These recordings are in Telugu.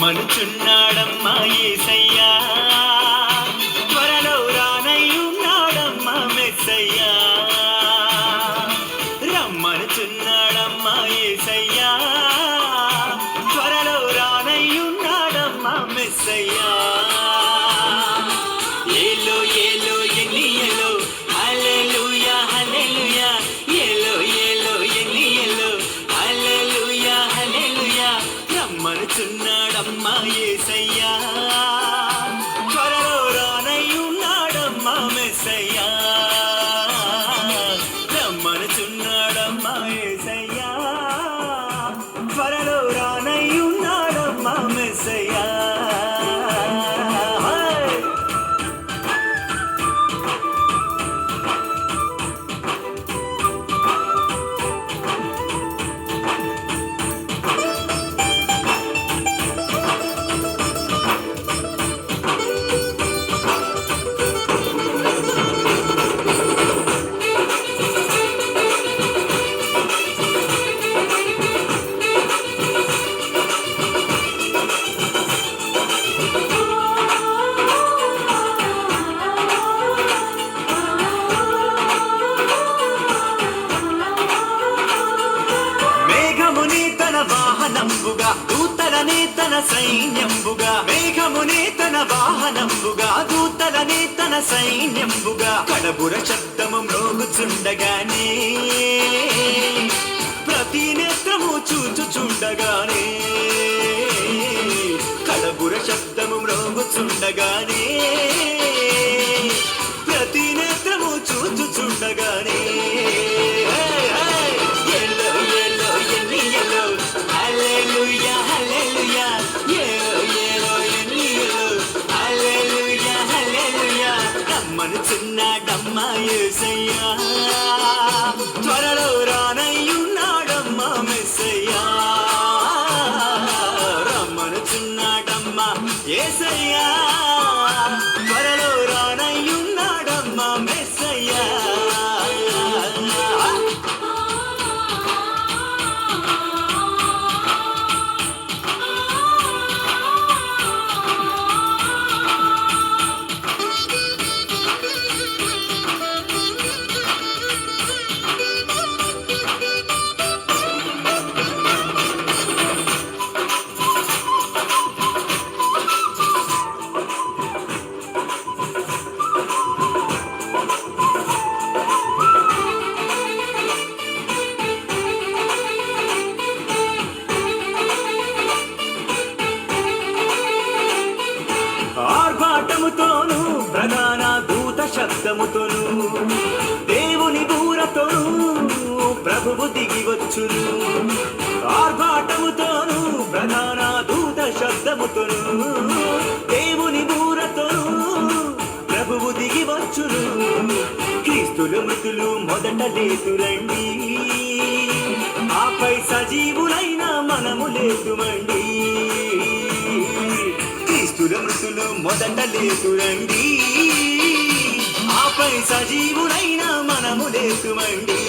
రమ్మనుచున్నాడమ్మా యేసయ్యా, త్వరలో రానయ్యున్నాడమ్మా మెస్సయ్యా. రమ్మనుచున్నాడమ్మా యేసయ్యా, త్వరలో రానయ్యున్నాడమ్మా మెస్సయ్యా. ఏలో ఏలో ఎన్నియలో హల్లెలూయా హల్లెలూయా, ఏలో ఏలో ఎన్నియలో హల్లెలూయా హల్లెలూయా. రమ్మనుచున్నాడమ్మా యేసయ్యా, త్వరలో రానయ్యున్నాడమ్మా మెస్సయ్యా. రమ్మనుచున్నాడమ్మా యేసయ్యా, త్వరలో రానయ్యున్నాడమ్మా మెస్సయ్యా. వాహనంబుగా దూతలనే తన సైన్యంబుగా, మేఘమునే తన వాహనంబుగా దూతలనే తన సైన్యంబుగా, కడబుర శబ్దము మ్రోగుచుండగానే ప్రతి నేత్రము చూచుచుండగానే, కడబుర శబ్దము మ్రోగుచుండగానే ప్రతి నేత్రము చూచుచుండగానే. Hallelujah, hallelujah, yeah, yeah, yeah, hallelujah, hallelujah. రమ్మనుచున్నాడమ్మా యేసయ్యా, త్వరలో రానయ్యున్నాడమ్మా మెస్సయ్యా. రమ్మనుచున్నాడమ్మా యేసయ్యా, త్వరలో రానయ్యున్నాడమ్మా మెస్సయ్యా. ఆర్భాటముతోను ప్రధాన దూత శబ్దముతోను దేవుని బూరతోను ప్రభువు దిగివచ్చును. ఆర్భాటముతోను ప్రధాన దూత శబ్దముతోను దేవుని బూరతోను ప్రభువు దిగివచ్చును. క్రీస్తుల మృతులు మొదట లేతురండి, ఆపై సజీవులైన మనము లేతుమండి. క్రీస్తుల మృతులు మొదట లేతురండి, ఆపై సజీవులైన మనము లేతుమండి.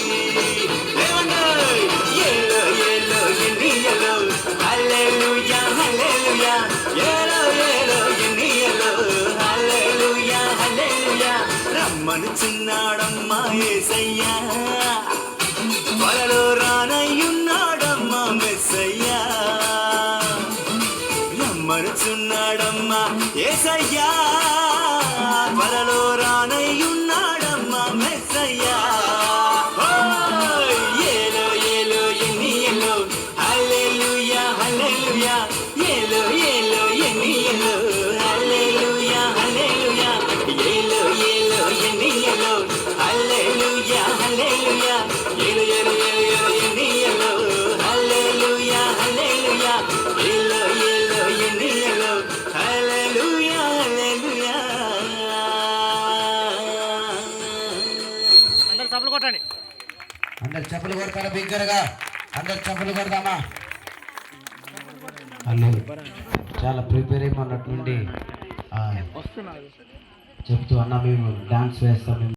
ఏలో ఏలో ఎన్నియలో హల్లెలూయా హల్లెలూయా, ఏలో ఏలో ఎన్నియలో హల్లెలూయా హల్లెలూయా. రమ్మనుచున్నాడమ్మా యేసయ్యా, త్వరలో రానయ్యున్నాడమ్మా మెస్సయ్యా. రమ్మనుచున్నాడమ్మా యేసయ్యా, త్వరలో రానయ్యున్నాడమ్మా మెస్సయ్యా. ఏలో ఏలో ఎన్నియలో హల్లెలూయా హల్లెలూయా, ఏలో ఏలో ఎన్నియలో హల్లెలూయా హల్లెలూయా, ఏలో ఏలో ఎన్నియలో హల్లెలూయా హల్లెలూయా, ఏలో ఏలో ఏలో ఎన్నియలో హల్లెలూయా హల్లెలూయా, ఏలో ఏలో ఎన్నియలో హల్లెలూయా హల్లెలూయా. అందరూ చప్పలు కొట్టండి, అందరు చెప్పులు కొడతారా బిగ్గరగా, అందరు చెప్పులు కొడదామా. అల్లు చాలా ప్రిపేర్ అయిపోయినట్టుండి చెప్తూ అన్న మేము డాన్స్ వేస్తాం.